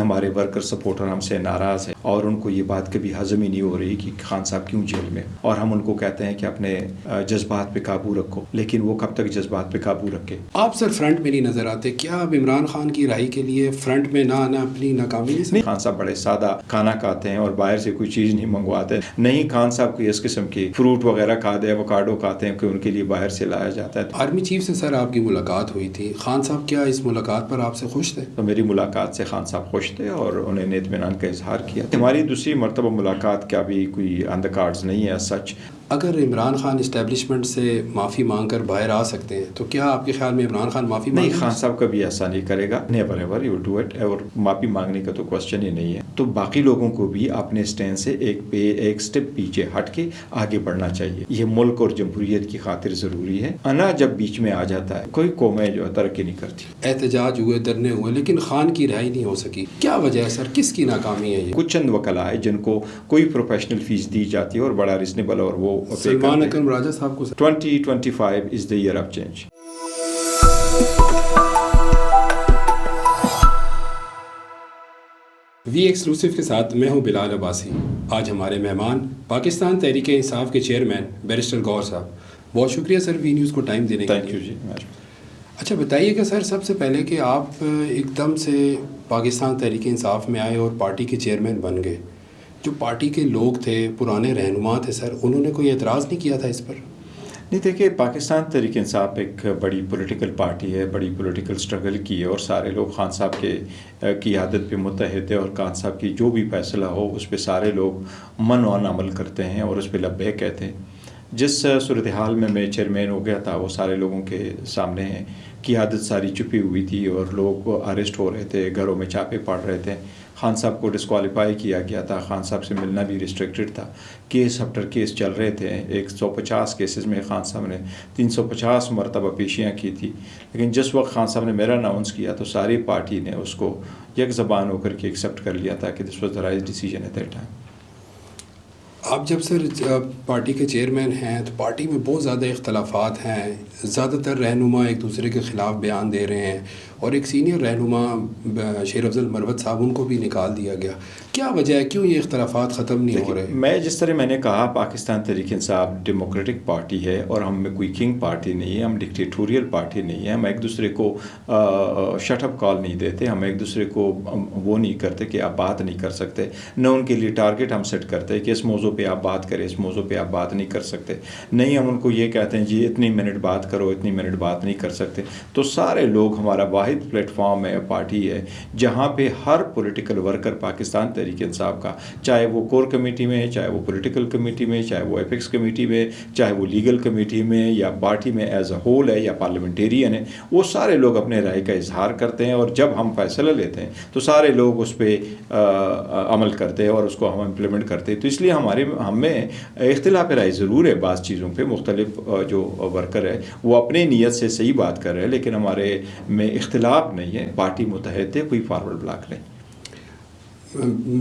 ہمارے worker supporter ہم سے ناراض ہیں اور ان کو یہ بات کبھی ہضم ہی نہیں ہو رہی کہ خان صاحب کیوں جیل میں، اور ہم ان کو کہتے ہیں کہ اپنے جذبات پہ قابو رکھو، لیکن وہ کب تک جذبات پہ قابو رکھے؟ آپ سر فرنٹ میں نہیں نظر آتے، کیا اب عمران خان کی رہائی کے لیے فرنٹ میں نہ آنا اپنی ناکامی نہیں؟ خان صاحب بڑے سادہ کھانا کھاتے ہیں اور باہر سے کوئی چیز نہیں منگواتے، نہیں خان صاحب کوئی اس قسم کی فروٹ وغیرہ کھاتے ہیں، ایووکاڈو کھاتے ہیں کہ ان کے لیے باہر سے لایا جاتا ہے۔ آرمی چیف سے سر آپ کی ملاقات ہوئی تھی، خان صاحب کیا اس ملاقات پر آپ سے خوش تھے؟ تو میری ملاقات سے خان صاحب خوش تھے اور انہیں نے اطمینان کا اظہار کیا۔ ہماری دوسری مرتبہ ملاقات کا بھی کوئی آن دا کارڈز نہیں ہے سچ۔ اگر عمران خان اسٹیبلشمنٹ سے معافی مانگ کر باہر آ سکتے ہیں تو کیا آپ کے خیال میں عمران خان معافی نہیں، خان صاحب کبھی ایسا نہیں کرے گا، never ever he will do it, اور معافی مانگنے کا تو کوشچن ہی نہیں ہے۔ تو باقی لوگوں کو بھی اپنے اسٹینڈ سے ایک سٹیپ پیچھے ہٹ کے آگے بڑھنا چاہیے، یہ ملک اور جمہوریت کی خاطر ضروری ہے۔ انا جب بیچ میں آ جاتا ہے کوئی قومیں جو ترقی نہیں کرتی۔ احتجاج ہوئے، دھرنے ہوئے، لیکن خان کی رہائی نہیں ہو سکی، کیا وجہ ہے سر، کس کی ناکامی ہے یہ؟ کچھ چند وکلا ہے جن کو کوئی پروفیشنل فیس دی جاتی ہے اور بڑا ریزنیبل، اور وہ سلمان اکرم راجہ صاحب کو 2025 is the year of change۔ We exclusive کے ساتھ میں ہوں بلال عباسی۔ آج ہمارے مہمان پاکستان تحریک انصاف کے چیئرمین بیرسٹر گور صاحب۔ بہت شکریہ سر وی نیوز کو ٹائم دینے کے لیے۔ تھینک یو جی۔ اچھا بتائیے کہ سر سب سے پہلے کہ آپ ایک دم سے پاکستان تحریک انصاف میں آئے اور پارٹی کے چیئرمین بن گئے، جو پارٹی کے لوگ تھے، پرانے رہنما تھے سر، انہوں نے کوئی اعتراض نہیں کیا تھا اس پر؟ نہیں، دیکھیے پاکستان تحریک انصاف ایک بڑی پولیٹیکل پارٹی ہے، بڑی پولیٹیکل سٹرگل کی ہے، اور سارے لوگ خان صاحب کے قیادت پہ متحد ہے، اور خان صاحب کی جو بھی فیصلہ ہو اس پہ سارے لوگ منوان عمل کرتے ہیں اور اس پہ لبیک کہتے ہیں۔ جس صورتحال میں چیئرمین ہو گیا تھا وہ سارے لوگوں کے سامنے ہے، قیادت ساری چھپی ہوئی تھی اور لوگ اریسٹ ہو رہے تھے، گھروں میں چھاپے پڑ رہے تھے، خان صاحب کو ڈسکوالیفائی کیا گیا تھا، خان صاحب سے ملنا بھی ریسٹرکٹڈ تھا، کیس آفٹر کیس چل رہے تھے، 150 کیسز میں خان صاحب نے 350 مرتبہ پیشیاں کی تھی، لیکن جس وقت خان صاحب نے میرا اناؤنس کیا تو ساری پارٹی نے اس کو یک زبان ہو کر کے ایکسیپٹ کر لیا تھا کہ this was the right decision at that time. آپ جب سر پارٹی کے چیئرمین ہیں تو پارٹی میں بہت زیادہ اختلافات ہیں، زیادہ تر رہنما ایک دوسرے کے خلاف بیان دے رہے ہیں، اور ایک سینئر رہنما شیر افضل مروت صاحب ان کو بھی نکال دیا گیا، کیا وجہ ہے، کیوں یہ اختلافات ختم نہیں ہو رہے؟ جس طرح میں نے کہا پاکستان تحریک انصاف ڈیموکریٹک پارٹی ہے اور ہم میں کوئی کنگ پارٹی نہیں ہے، ہم ڈکٹیٹوریل پارٹی نہیں ہے، ہم ایک دوسرے کو شٹ اپ کال نہیں دیتے، ہم ایک دوسرے کو وہ نہیں کرتے کہ آپ بات نہیں کر سکتے، نہ ان کے لیے ٹارگٹ ہم سیٹ کرتے کہ اس موضوع پہ آپ بات کریں، اس موضوع پہ آپ بات نہیں کر سکتے، نہیں ہم ان کو یہ کہتے ہیں جی اتنی منٹ بات کرو، اتنی منٹ بات نہیں کر سکتے۔ تو سارے لوگ، ہمارا واحد پلیٹ فارم ہے، پارٹی ہے جہاں پہ ہر پولیٹیکل ورکر پاکستان تحریک انصاف کا، چاہے وہ کور کمیٹی میں ہے، چاہے وہ پولیٹیکل کمیٹی میں، چاہے وہ ایپکس کمیٹی میں، چاہے وہ لیگل کمیٹی میں، یا پارٹی میں ایز اے ہول ہے، یا پارلیمنٹیرین ہے، وہ سارے لوگ اپنے رائے کا اظہار کرتے ہیں، اور جب ہم فیصلہ لیتے ہیں تو سارے لوگ اس پہ عمل کرتے ہیں اور اس کو ہم امپلیمنٹ کرتے ہیں۔ تو اس لیے ہم میں اختلاف رائے ضرور ہے بعض چیزوں پہ، مختلف جو ورکر ہے وہ اپنے نیت سے صحیح بات کر رہے ہیں، لیکن ہمارے میں اختلاف نہیں ہے، پارٹی متحد ہے، کوئی فارورڈ بلاک نہیں۔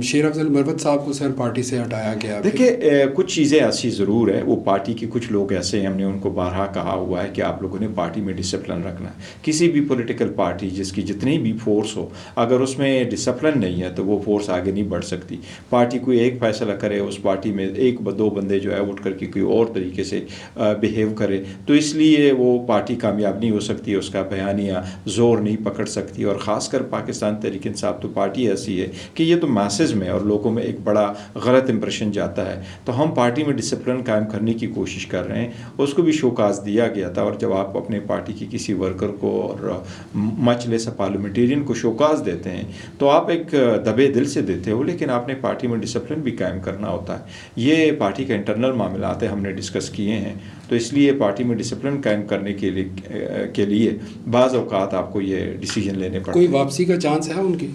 شیر افضل مروت صاحب کو سر پارٹی سے ہٹایا گیا؟ دیکھیے کچھ چیزیں ایسی ضرور ہے، وہ پارٹی کے کچھ لوگ ایسے ہیں، ہم نے ان کو بارہا کہا ہوا ہے کہ آپ لوگوں نے پارٹی میں ڈسپلن رکھنا ہے۔ کسی بھی پولیٹیکل پارٹی جس کی جتنی بھی فورس ہو، اگر اس میں ڈسپلن نہیں ہے تو وہ فورس آگے نہیں بڑھ سکتی۔ پارٹی کوئی ایک فیصلہ کرے، اس پارٹی میں ایک دو بندے جو ہے اٹھ کر کے کوئی اور طریقے سے بیہیو کرے، تو اس لیے وہ پارٹی کامیاب نہیں ہو سکتی، اس کا بیانیہ زور نہیں پکڑ سکتی۔ اور خاص کر پاکستان تحریک انصاف تو پارٹی ایسی ہے کہ یہ تو میسز میں اور لوگوں میں ایک بڑا غلط امپریشن جاتا ہے، تو ہم پارٹی میں ڈسپلن قائم کرنے کی کوشش کر رہے ہیں۔ اس کو بھی شوکاز دیا گیا تھا، اور جب آپ اپنے پارٹی کی کسی ورکر کو اور مچ لیس پارلیمنٹیرین کو شوکاز دیتے ہیں تو آپ ایک دبے دل سے دیتے ہو، لیکن آپ نے پارٹی میں ڈسپلن بھی قائم کرنا ہوتا ہے۔ یہ پارٹی کا انٹرنل معاملات ہے، ہم نے ڈسکس کیے ہیں، تو اس لیے پارٹی میں ڈسپلن قائم کرنے کے لیے بعض اوقات آپ کو یہ ڈیسیجن لینے پڑتے ہیں۔ کوئی واپسی کا چانس ہے ان کی؟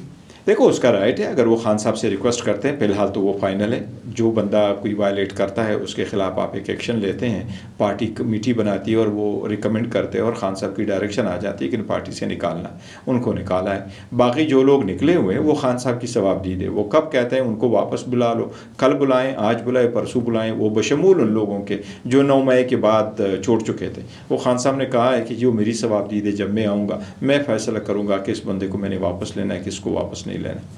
دیکھو اس کا رائٹ ہے، اگر وہ خان صاحب سے ریکویسٹ کرتے ہیں، فی الحال تو وہ فائنل ہے، جو بندہ کوئی وائلیٹ کرتا ہے اس کے خلاف آپ ایک ایکشن لیتے ہیں، پارٹی کمیٹی بناتی ہے اور وہ ریکمینڈ کرتے ہیں اور خان صاحب کی ڈائریکشن آ جاتی ہے کہ پارٹی سے نکالنا، ان کو نکالا ہے۔ باقی جو لوگ نکلے ہوئے ہیں وہ خان صاحب کی ثوابدید ہے، وہ کب کہتے ہیں ان کو واپس بلا لو، کل بلائیں، آج بلائیں، پرسوں بلائیں، وہ بشمول ان لوگوں کے جو 9 مئی کے بعد چھوڑ چکے تھے۔ وہ خان صاحب نے کہا ہے کہ جو میری ثوابدید ہے، جب میں آؤں گا میں فیصلہ کروں گا کہ اس بندے کو میں نے واپس لینا ہے، کس کو واپس نہیں نہیں لینا.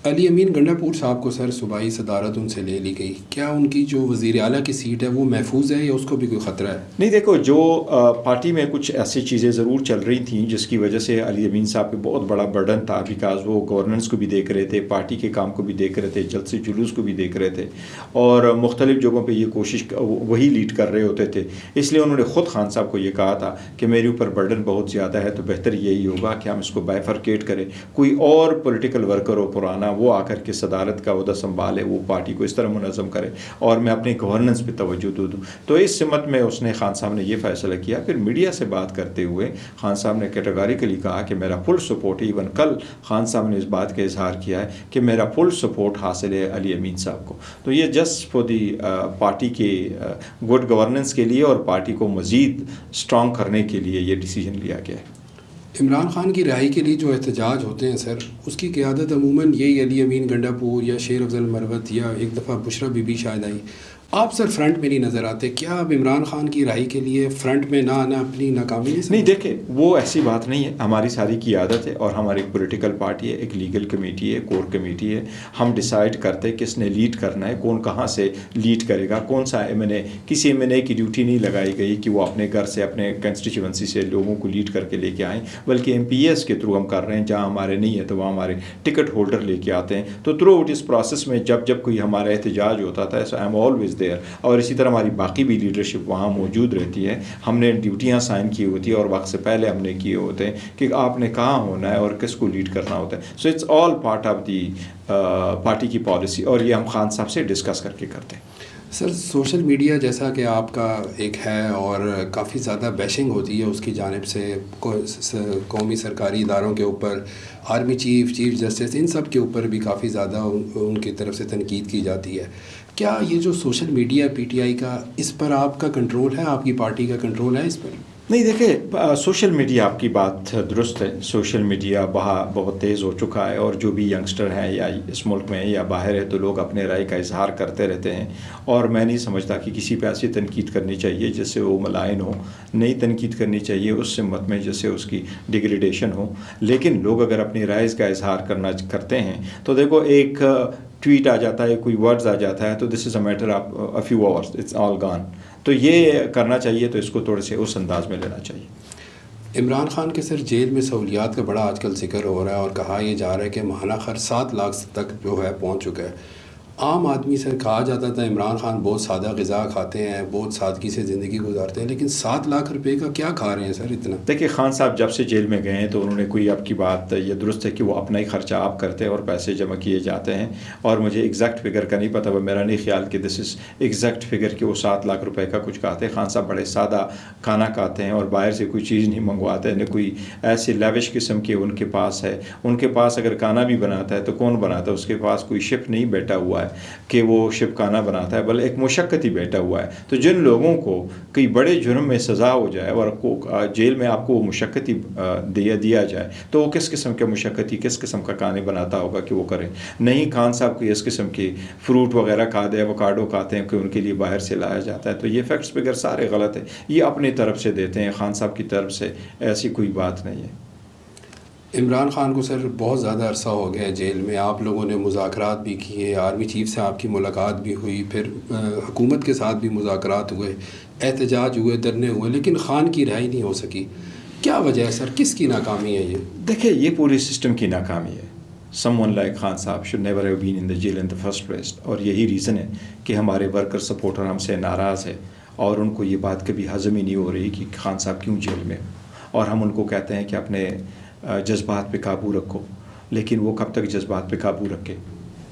علی امین گنڈا پور صاحب کو سر صوبائی صدارت ان سے لے لی گئی، کیا ان کی جو وزیر اعلیٰ کی سیٹ ہے وہ محفوظ ہے یا اس کو بھی کوئی خطرہ ہے؟ نہیں دیکھو، جو پارٹی میں کچھ ایسی چیزیں ضرور چل رہی تھیں جس کی وجہ سے علی امین صاحب پہ بہت بڑا برڈن تھا، بیکاز وہ گورننس کو بھی دیکھ رہے تھے، پارٹی کے کام کو بھی دیکھ رہے تھے، جلسے جلوس کو بھی دیکھ رہے تھے، اور مختلف جگہوں پہ یہ کوشش وہی لیڈ کر رہے ہوتے تھے. اس لیے انہوں نے خود خان صاحب کو یہ کہا تھا کہ میرے اوپر برڈن بہت زیادہ ہے، تو بہتر یہی ہوگا کہ ہم اس کو بائیفرکیٹ کریں، کوئی اور پولیٹیکل ورکر ہو پرانا وہ آ کر کے صدارت کا عہدہ سنبھالے، وہ پارٹی کو اس طرح منظم کرے اور میں اپنی گورننس پہ توجہ دوں. تو اس سمت میں اس نے خان صاحب نے یہ فیصلہ کیا. پھر میڈیا سے بات کرتے ہوئے خان صاحب نے کیٹیگوریکلی کہا کہ میرا فل سپورٹ، ایون کل خان صاحب نے اس بات کا اظہار کیا ہے کہ میرا فل سپورٹ حاصل ہے علی امین صاحب کو. تو یہ جسٹ فار دی پارٹی کے گڈ گورننس کے لیے اور پارٹی کو مزید اسٹرانگ کرنے کے لیے یہ ڈیسیجن لیا گیا ہے. عمران خان کی رہائی کے لیے جو احتجاج ہوتے ہیں سر، اس کی قیادت عموماً یہی علی امین گنڈا پور یا شیر افضل مروت یا ایک دفعہ بشرا بی بی شاہد آئی. آپ سر فرنٹ میں نہیں نظر آتے، کیا اب عمران خان کی رہائی کے لیے فرنٹ میں نہ آنا اپنی ناکامی نہیں؟ دیکھیں وہ ایسی بات نہیں ہے، ہماری ساری کی عادت ہے، اور ہماری ایک پولیٹیکل پارٹی ہے، ایک لیگل کمیٹی ہے، کور کمیٹی ہے. ہم ڈیسائیڈ کرتے کس نے لیڈ کرنا ہے، کون کہاں سے لیڈ کرے گا، کون سا کسی ایم کی ڈیوٹی نہیں لگائی گئی کہ وہ اپنے گھر سے اپنے کنسٹیچوئنسی سے لوگوں کو لیڈ کر کے لے کے آئیں، بلکہ ایم پی ایس کے تھرو ہم کر رہے ہیں. جہاں ہمارے نہیں ہے تو وہاں ہمارے ٹکٹ ہولڈر لے کے آتے ہیں. تو تھرو آؤٹ اس پروسیس میں جب کوئی ہمارا احتجاج ہوتا تھا، سو آئی ایم آلویز دیئر. اور اسی طرح ہماری باقی بھی لیڈرشپ وہاں موجود رہتی ہے. ہم نے ڈیوٹیاں سائن کی ہوتی ہیں اور وقت سے پہلے ہم نے کیے ہوتے ہیں کہ آپ نے کہاں ہونا ہے اور کس کو لیڈ کرنا ہوتا ہے. So it's all part of the party کی پالیسی، اور یہ ہم خان صاحب سے ڈسکس کر کے کرتے ہیں. سر سوشل میڈیا جیسا کہ آپ کا ایک ہے اور کافی زیادہ بیشنگ ہوتی ہے اس کی جانب سے قومی سرکاری اداروں کے اوپر، آرمی چیف جسٹس، ان سب کے اوپر بھی کافی زیادہ ان کی طرف سے تنقید کی جاتی ہے. کیا یہ جو social media P T I کا، اس پر آپ کا کنٹرول ہے، آپ کی پارٹی کا کنٹرول ہے اس پر؟ نہیں دیکھیں، سوشل میڈیا آپ کی بات درست ہے، سوشل میڈیا بہت تیز ہو چکا ہے، اور جو بھی ینگسٹر ہیں یا اس ملک میں یا باہر ہے تو لوگ اپنے رائے کا اظہار کرتے رہتے ہیں. اور میں نہیں سمجھتا کہ کسی پہ ایسی تنقید کرنی چاہیے جس سے وہ ملائن ہو. نہیں تنقید کرنی چاہیے اس سمت میں جس سے اس کی ڈیگریڈیشن ہو. لیکن لوگ اگر اپنی رائے کا اظہار کرتے ہیں تو دیکھو، ایک ٹویٹ آ جاتا ہے، کوئی ورڈز آ جاتا ہے، تو this is a matter of a few hours, it's all gone. تو یہ کرنا چاہیے، تو اس کو تھوڑے سے اس انداز میں لینا چاہیے. عمران خان کے سر جیل میں سہولیات کا بڑا آج کل ذکر ہو رہا ہے، اور کہا یہ جا رہا ہے کہ ماہانہ خرچ 7 لاکھ تک جو ہے پہنچ چکا ہے. عام آدمی سے کہا جاتا تھا عمران خان بہت سادہ غذا کھاتے ہیں، بہت سادگی سے زندگی گزارتے ہیں، لیکن 7 لاکھ روپے کا کیا کھا رہے ہیں سر اتنا؟ دیکھیے، خان صاحب جب سے جیل میں گئے ہیں تو انہوں نے کوئی، آپ کی بات یہ درست ہے کہ وہ اپنا ہی خرچہ آپ کرتے ہیں اور پیسے جمع کیے جاتے ہیں. اور مجھے ایگزیکٹ فگر کا نہیں پتہ، وہ میرا نہیں خیال کہ دس از ایگزیکٹ فگر کہ وہ 7 لاکھ روپے کا کچھ کھاتے ہیں. خان صاحب بڑے سادہ کھانا کھاتے ہیں اور باہر سے کوئی چیز نہیں منگواتے ہیں، نہ کوئی ایسی لیوش قسم کے ان کے پاس ہے. ان کے پاس اگر کھانا بھی بناتا ہے تو کون بناتا ہے؟ اس کے پاس کوئی شیف نہیں بیٹھا ہوا ہے کہ وہ شپ کھانا بناتا ہے، بل ایک مشقت ہی بیٹھا ہوا ہے. تو جن لوگوں کو کئی بڑے جرم میں سزا ہو جائے اور جیل میں آپ کو وہ مشقت ہی دیا جائے، تو وہ کس قسم کے مشقت ہی، کس قسم کا کھانے بناتا ہوگا کہ وہ کریں. نہیں، خان صاحب کو اس قسم کے فروٹ وغیرہ کھاتے ہیں، ایووکاڈو کھاتے ہیں کہ ان کے لیے باہر سے لایا جاتا ہے. تو یہ فیکٹس بغیر سارے غلط ہیں، یہ اپنی طرف سے دیتے ہیں. خان صاحب کی طرف سے ایسی کوئی بات نہیں ہے. عمران خان کو سر بہت زیادہ عرصہ ہو گیا جیل میں، آپ لوگوں نے مذاکرات بھی کیے، آرمی چیف سے آپ کی ملاقات بھی ہوئی، پھر حکومت کے ساتھ بھی مذاکرات ہوئے، احتجاج ہوئے، دھرنے ہوئے، لیکن خان کی رہائی نہیں ہو سکی. کیا وجہ ہے سر، کس کی ناکامی ہے یہ؟ دیکھیں، یہ پوری سسٹم کی ناکامی ہے. someone like خان صاحب should never have been in the jail in the first place. اور یہی ریزن ہے کہ ہمارے ورکر سپورٹر ہم سے ناراض ہے، اور ان کو یہ بات کبھی ہضم ہی نہیں ہو رہی کہ خان صاحب کیوں جیل میں. اور ہم ان کو کہتے ہیں کہ اپنے جذبات پہ قابو رکھو، لیکن وہ کب تک جذبات پہ قابو رکھے؟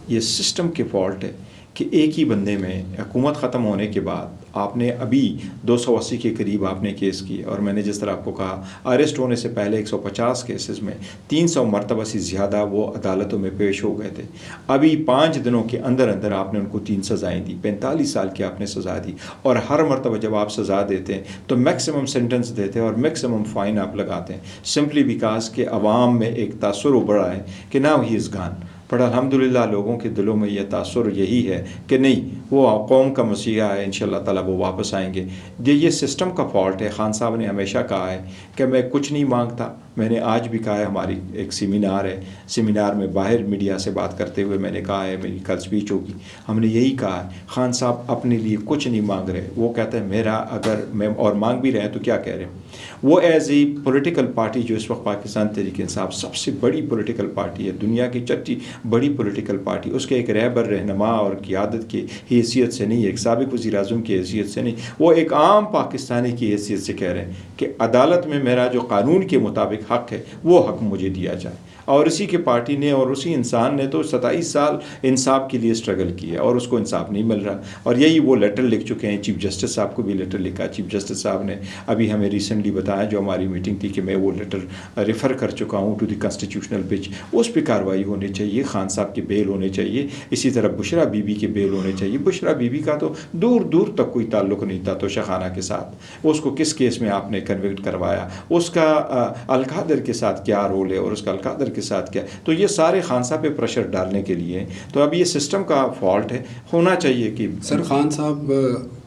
یہ سسٹم کے فالٹ ہے کہ ایک ہی بندے میں حکومت ختم ہونے کے بعد آپ نے ابھی 280 کے قریب آپ نے کیس کیے، اور میں نے جس طرح آپ کو کہا اریسٹ ہونے سے پہلے 150 کیسز میں 300 مرتبہ سے زیادہ وہ عدالتوں میں پیش ہو گئے تھے. ابھی 5 دنوں کے اندر اندر آپ نے ان کو 3 سزائیں دی، 45 سال کی آپ نے سزا دی. اور ہر مرتبہ جب آپ سزا دیتے ہیں تو میکسیمم سینٹنس دیتے ہیں اور میکسیمم فائن آپ لگاتے ہیں، سمپلی بیکاز کہ عوام میں ایک تاثر ابھرا ہے کہ ناؤ ہی از گان. پر الحمدللہ لوگوں کے دلوں میں یہ تاثر یہی ہے کہ نہیں، وہ قوم کا مسیحا ہے، انشاءاللہ تعالیٰ وہ واپس آئیں گے. یہ سسٹم کا فالٹ ہے. خان صاحب نے ہمیشہ کہا ہے کہ میں کچھ نہیں مانگتا، میں نے آج بھی کہا ہے، ہماری ایک سیمینار ہے، سیمینار میں باہر میڈیا سے بات کرتے ہوئے میں نے کہا ہے، میری کل اسپیچ ہوگی، ہم نے یہی کہا ہے خان صاحب اپنے لیے کچھ نہیں مانگ رہے. وہ کہتے ہیں میرا اگر میں اور مانگ بھی رہے ہیں تو کیا کہہ رہے ہیں. وہ ایز اے پولیٹیکل پارٹی جو اس وقت پاکستان تحریک انصاف سب سے بڑی پولیٹیکل پارٹی ہے، دنیا کی چٹی بڑی پولیٹیکل پارٹی، اس کے ایک رہبر رہنما اور قیادت کی حیثیت سے نہیں، ایک سابق وزیر اعظم کی حیثیت سے نہیں، وہ ایک عام پاکستانی کی حیثیت سے کہہ رہے ہیں کہ عدالت میں میرا جو قانون کے مطابق حق ہے وہ حق مجھے دیا جائے. اور اسی کی پارٹی نے اور اسی انسان نے تو 27 سال انصاف کے لیے اسٹرگل کیا اور اس کو انصاف نہیں مل رہا. اور یہی وہ لیٹر لکھ چکے ہیں، چیف جسٹس صاحب کو بھی لیٹر لکھا. چیف جسٹس صاحب نے ابھی ہمیں ریسنٹلی بتایا جو ہماری میٹنگ تھی کہ میں وہ لیٹر ریفر کر چکا ہوں ٹو دی کانسٹیٹیوشنل بینچ. اس پہ کارروائی ہونی چاہیے، خان صاحب کے بیل ہونے چاہیے. اسی طرح بشرا بی بی کے بیل ہونے چاہیے. بشرا بی بی کا تو دور دور تک کوئی تعلق نہیں تھا توشہ خانہ کے ساتھ. اس کو کس کیس میں آپ نے کنوکٹ کروایا، اس کا القادر کے ساتھ کیا رول ہے اور اس کا القادر کے ساتھ کیا. تو یہ سارے خان صاحب پہ پریشر ڈالنے کے لیے. تو اب یہ سسٹم کا فالٹ ہے. ہونا چاہیے کہ سر خان صاحب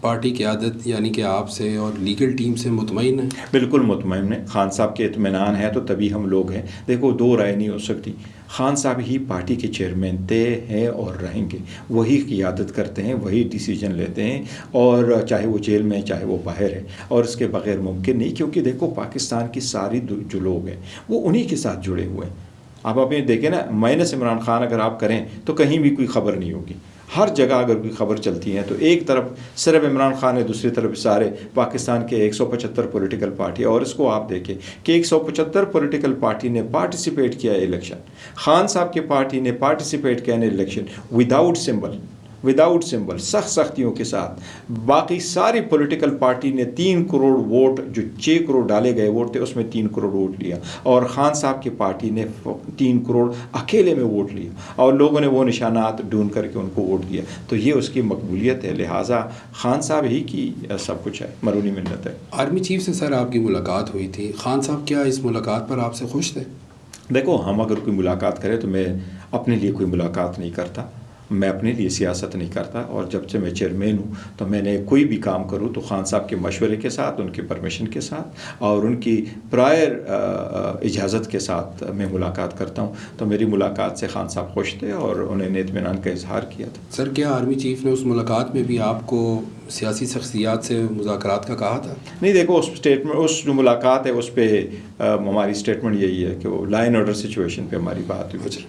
پارٹی قیادت یعنی کہ آپ سے اور لیگل ٹیم سے مطمئن ہیں؟ بالکل مطمئن ہیں. خان صاحب کے اطمینان ہے تو تبھی ہم لوگ ہیں. دیکھو دو رائے نہیں ہو سکتی. خان صاحب ہی پارٹی کے چیئرمین تھے، ہیں اور رہیں گے. وہی قیادت کرتے ہیں، وہی ڈیسیجن لیتے ہیں، اور چاہے وہ جیل میں چاہے وہ باہر ہے. اور اس کے بغیر ممکن نہیں، کیونکہ دیکھو پاکستان کی ساری جو لوگ ہیں وہ انہی کے ساتھ جڑے ہوئے ہیں. آپ اپنے دیکھیں نا، مائنس عمران خان اگر آپ کریں تو کہیں بھی کوئی خبر نہیں ہوگی. ہر جگہ اگر کوئی خبر چلتی ہے تو ایک طرف صرف عمران خان ہے، دوسری طرف سارے پاکستان کے 175 پولیٹیکل پارٹی. اور اس کو آپ دیکھیں کہ 175 پولیٹیکل پارٹی نے پارٹیسپیٹ کیا الیکشن. خان صاحب کی پارٹی نے پارٹیسپیٹ کیا الیکشن وداؤٹ سمبل، سخت سختیوں کے ساتھ. باقی ساری پولیٹیکل پارٹی نے 3 کروڑ ووٹ، جو 6 کروڑ ڈالے گئے ووٹ تھے اس میں 3 کروڑ ووٹ لیا. اور خان صاحب کی پارٹی نے 3 کروڑ اکیلے میں ووٹ لیا، اور لوگوں نے وہ نشانات ڈھونڈ کر کے ان کو ووٹ دیا. تو یہ اس کی مقبولیت ہے. لہٰذا خان صاحب ہی کی سب کچھ ہے، مرونی منت ہے. آرمی چیف سے سر آپ کی ملاقات ہوئی تھی، خان صاحب کیا اس ملاقات پر آپ سے خوش تھے؟ دیکھو ہم اگر کوئی ملاقات کرے تو میں اپنے لیے کوئی ملاقات نہیں کرتا، میں اپنے لیے سیاست نہیں کرتا. اور جب سے میں چیئرمین ہوں تو میں نے کوئی بھی کام کروں تو خان صاحب کے مشورے کے ساتھ، ان کے پرمیشن کے ساتھ اور ان کی پرائر اجازت کے ساتھ میں ملاقات کرتا ہوں. تو میری ملاقات سے خان صاحب خوش تھے اور انہوں نے اطمینان کا اظہار کیا تھا. سر کیا آرمی چیف نے اس ملاقات میں بھی آپ کو سیاسی شخصیات سے مذاکرات کا کہا تھا؟ نہیں، دیکھو اس اسٹیٹمنٹ، اس جو ملاقات ہے اس پہ ہماری اسٹیٹمنٹ یہی ہے کہ وہ لا اینڈ آرڈر سچویشن پہ ہماری بات ہوئی.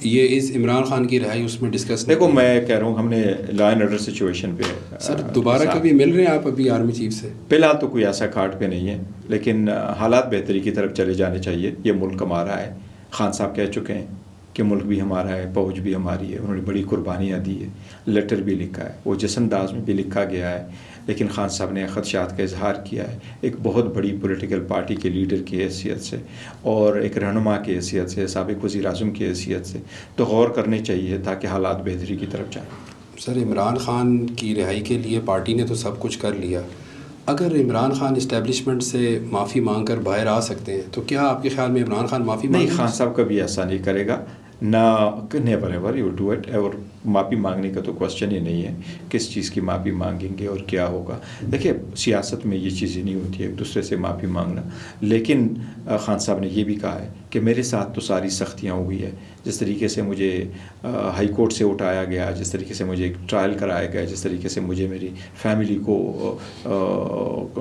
یہ اس عمران خان کی رہائی اس میں ڈسکس دیکھو میں کہہ رہا ہوں ہم نے لا اینڈ آرڈر سچویشن پہ. سر دوبارہ کبھی مل رہے ہیں آپ ابھی آرمی چیف سے؟ فی الحال تو کوئی ایسا کارڈ پہ نہیں ہے، لیکن حالات بہتری کی طرف چلے جانے چاہیے. یہ ملک ہمارا ہے. خان صاحب کہہ چکے ہیں کہ ملک بھی ہمارا ہے، فوج بھی ہماری ہے. انہوں نے بڑی قربانیاں دی ہے، لیٹر بھی لکھا ہے، وہ جس انداز میں بھی لکھا گیا ہے. لیکن خان صاحب نے خدشات کا اظہار کیا ہے ایک بہت بڑی پولیٹیکل پارٹی کے لیڈر کی حیثیت سے اور ایک رہنما کی حیثیت سے، سابق وزیر اعظم کی حیثیت سے. تو غور کرنے چاہیے تاکہ حالات بہتری کی طرف جائیں. سر عمران خان کی رہائی کے لیے پارٹی نے تو سب کچھ کر لیا. اگر عمران خان اسٹیبلشمنٹ سے معافی مانگ کر باہر آ سکتے ہیں تو کیا آپ کے خیال میں عمران خان معافی نہیں، خان صاحب کبھی ایسا نہیں کرے گا. نہ never ever you do it. اور معافی مانگنے کا تو کوشچن ہی نہیں ہے. کس چیز کی معافی مانگیں گے اور کیا ہوگا؟ دیکھیے سیاست میں یہ چیزیں نہیں ہوتی ہے ایک دوسرے سے معافی مانگنا. لیکن خان صاحب نے یہ بھی کہا ہے کہ میرے ساتھ تو ساری سختیاں ہوئی ہے. جس طریقے سے مجھے ہائی کورٹ سے اٹھایا گیا، جس طریقے سے مجھے ایک ٹرائل کرایا گیا، جس طریقے سے مجھے میری فیملی کو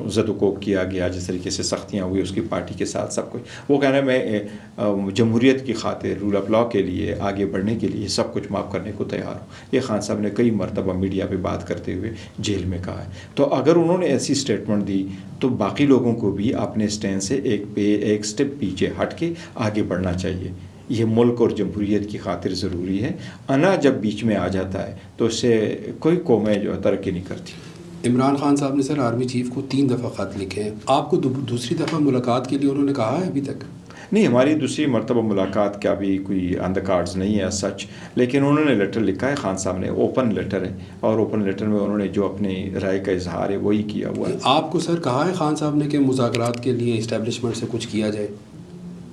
زد و کوب کیا گیا، جس طریقے سے سختیاں ہوئی اس کی پارٹی کے ساتھ سب کچھ. وہ کہنا ہے میں جمہوریت کی خاطر، رول آف لا کے لیے، آگے بڑھنے کے لیے سب کچھ معاف کرنے کو تیار ہوں. یہ خان صاحب نے کئی مرتبہ میڈیا پہ بات کرتے ہوئے جیل میں کہا ہے. تو اگر انہوں نے ایسی اسٹیٹمنٹ دی تو باقی لوگوں کو بھی اپنے اسٹینڈ سے ایک سٹیپ پیچھے ہٹ کے آگے بڑھنا چاہیے. یہ ملک اور جمہوریت کی خاطر ضروری ہے. انا جب بیچ میں آ جاتا ہے تو اس سے کوئی قومیں جو ترقی نہیں کرتی. عمران خان صاحب نے سر آرمی چیف کو 3 دفعہ خط لکھے ہیں. آپ کو دوسری دفعہ ملاقات کے لیے انہوں نے کہا ہے ابھی تک؟ نہیں، ہماری دوسری مرتبہ ملاقات کا بھی کوئی آن دا کارڈز نہیں ہے سچ. لیکن انہوں نے لیٹر لکھا ہے خان صاحب نے، اوپن لیٹر ہے، اور اوپن لیٹر میں انہوں نے جو اپنی رائے کا اظہار ہے وہی کیا ہوا ہے. آپ کو سر کہا ہے خان صاحب نے کہ مذاکرات کے لیے اسٹیبلشمنٹ سے کچھ کیا جائے؟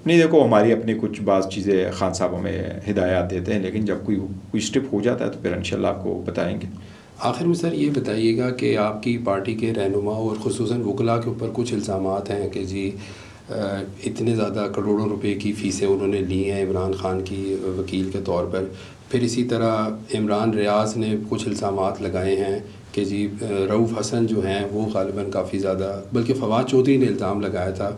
نہیں، دیکھو ہماری اپنی کچھ بعض چیزیں خان صاحب ہمیں ہدایات دیتے ہیں، لیکن جب کوئی اسٹیپ ہو جاتا ہے تو پھر انشاءاللہ آپ کو بتائیں گے. آخر میں سر یہ بتائیے گا کہ آپ کی پارٹی کے رہنما اور خصوصاً وکلاء کے اوپر کچھ الزامات ہیں کہ جی اتنے زیادہ کروڑوں روپے کی فیسیں انہوں نے لی ہیں عمران خان کی وکیل کے طور پر. پھر اسی طرح عمران ریاض نے کچھ الزامات لگائے ہیں کہ جی رؤوف حسن جو ہیں وہ غالباً کافی زیادہ، بلکہ فواد چودھری نے الزام لگایا تھا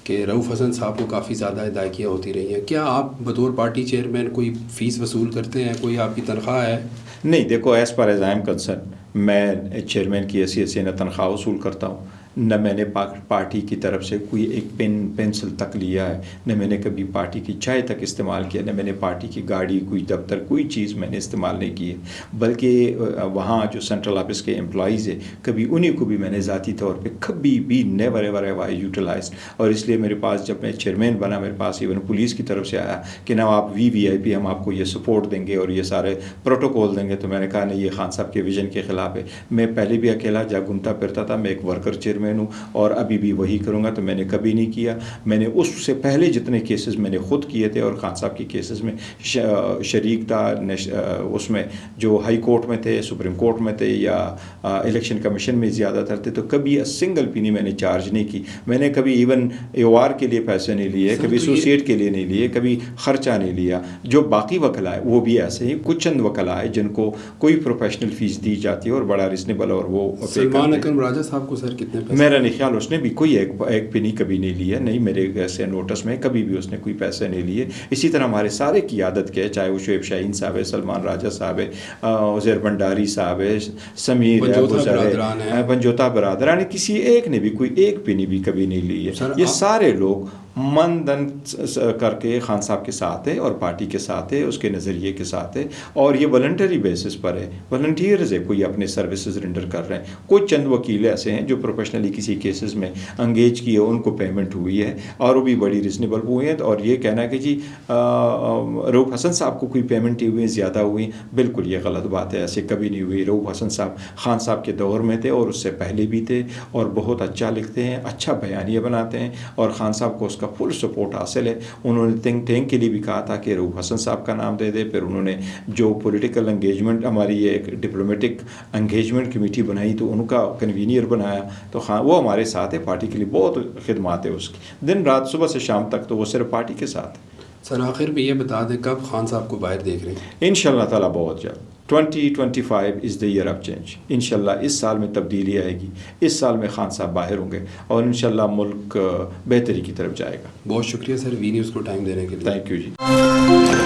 کہ رؤوف حسن صاحب کو کافی زیادہ ہدایتیاں ہوتی رہی ہیں. کیا آپ بطور پارٹی چیئرمین کوئی فیس وصول کرتے ہیں؟ کوئی آپ کی تنخواہ ہے؟ نہیں، دیکھو as per as I am concern, میں چیئرمین کی حیثیت سے نہ تنخواہ وصول کرتا ہوں، نہ میں نے پارٹی کی طرف سے کوئی ایک پینسل تک لیا ہے، نہ میں نے کبھی پارٹی کی چائے تک استعمال کیا، نہ میں نے پارٹی کی گاڑی، کوئی دفتر، کوئی چیز میں نے استعمال نہیں کی ہے. بلکہ وہاں جو سینٹرل آفس کے امپلائیز ہیں، کبھی انہیں کو بھی میں نے ذاتی طور پہ کبھی بھی نیور ایور ایور یوٹیلائزڈ. اور اس لیے میرے پاس جب میں چیئرمین بنا، میرے پاس ایون پولیس کی طرف سے آیا کہ نا آپ وی آئی پی ہم آپ کو یہ سپورٹ دیں گے اور یہ سارے پروٹوکول دیں گے، تو میں نے کہا نہیں، یہ خان صاحب کے ویژن کے خلاف ہے. میں پہلے بھی اکیلا جا گھومتا پھرتا تھا، میں ایک ورکر چیئرمین ہوں اور ابھی بھی وہی کروں گا. تو میں نے کبھی نہیں کیا. میں نے اس سے پہلے جتنے کیسز میں نے خود کیے تھے اور خان صاحب کی کیسز میں شریک تھا، اس میں جو ہائی کورٹ میں تھے، سپریم کورٹ میں تھے یا الیکشن کمیشن میں زیادہ تر تھے، تو کبھی سنگل پینی میں نے چارج نہیں کی. میں نے کبھی ایون ایوار کے لیے پیسے نہیں لیے، کبھی ایسوسیٹ کے لیے نہیں لیے، کبھی خرچہ نہیں لیا. جو باقی وکلا ہے وہ بھی ایسے ہی، کچھ چند وکلا ہے جن کو کوئی پروفیشنل فیس دی جاتی ہے اور بڑا ریزنیبل، اور وہ سلمان اکرم راجہ صاحب کو سر کتنے پیسے؟ میرا نہیں خیال اس نے بھی کوئی ایک پینی کبھی نہیں لیا، نہیں میرے ایسے نوٹس میں کبھی بھی اس نے کوئی پیسے نہیں لیے. اسی طرح ہمارے سارے قیادت کے، چاہے وہ شعیب شاہین صاحب ہے، سلمان راجہ صاحب ہے، عزیر بنڈاری صاحب ہے، سمیر ہے، بنجوتا برادران، کسی ایک نے بھی کوئی ایک پینی بھی کبھی نہیں لی ہے. یہ سارے لوگ من دن کر کے خان صاحب کے ساتھ ہے اور پارٹی کے ساتھ ہے، اس کے نظریے کے ساتھ ہے، اور یہ والنٹری بیسس پر ہے، والنٹیئرز ہے، کوئی اپنے سروسز رینڈر کر رہے ہیں. کچھ چند وکیل ایسے ہیں جو پروفیشنلی کسی کیسز میں انگیج کیے، ان کو پیمنٹ ہوئی ہے اور وہ بھی بڑی ریزنیبل ہوئی ہیں. اور یہ کہنا کہ جی رؤوف حسن صاحب کو کوئی پیمنٹ ہوئی ہیں، زیادہ ہوئی، بالکل یہ غلط بات ہے. ایسے کبھی نہیں ہوئی. رؤوف حسن صاحب خان صاحب کے دور میں تھے اور اس سے پہلے بھی تھے، اور بہت اچھا لکھتے ہیں، اچھا بیانیہ بناتے ہیں، اور خان صاحب کو اس کا فل سپورٹ حاصل ہے. انہوں نے تھنک ٹینک کے لیے بھی کہا تھا کہ رؤوف حسن صاحب کا نام دے دے. پھر انہوں نے جو پولیٹیکل انگیجمنٹ، ہماری یہ ایک ڈپلومیٹک انگیجمنٹ کمیٹی بنائی تو ان کا کنوینئر بنایا. تو وہ ہمارے ساتھ ہے، پارٹی کے لیے بہت خدمات ہے اس کی، دن رات صبح سے شام تک تو وہ صرف پارٹی کے ساتھ. سر آخر میں یہ بتا دیں کب خان صاحب کو باہر دیکھ رہے ہیں؟ انشاءاللہ تعالیٰ بہت جلد. 2025 از دا ایئر آف چینج. انشاءاللہ اس سال میں تبدیلی آئے گی، اس سال میں خان صاحب باہر ہوں گے اور انشاءاللہ ملک بہتری کی طرف جائے گا. بہت شکریہ سر وی نیوز کو ٹائم دینے کے لیے. Thank you G.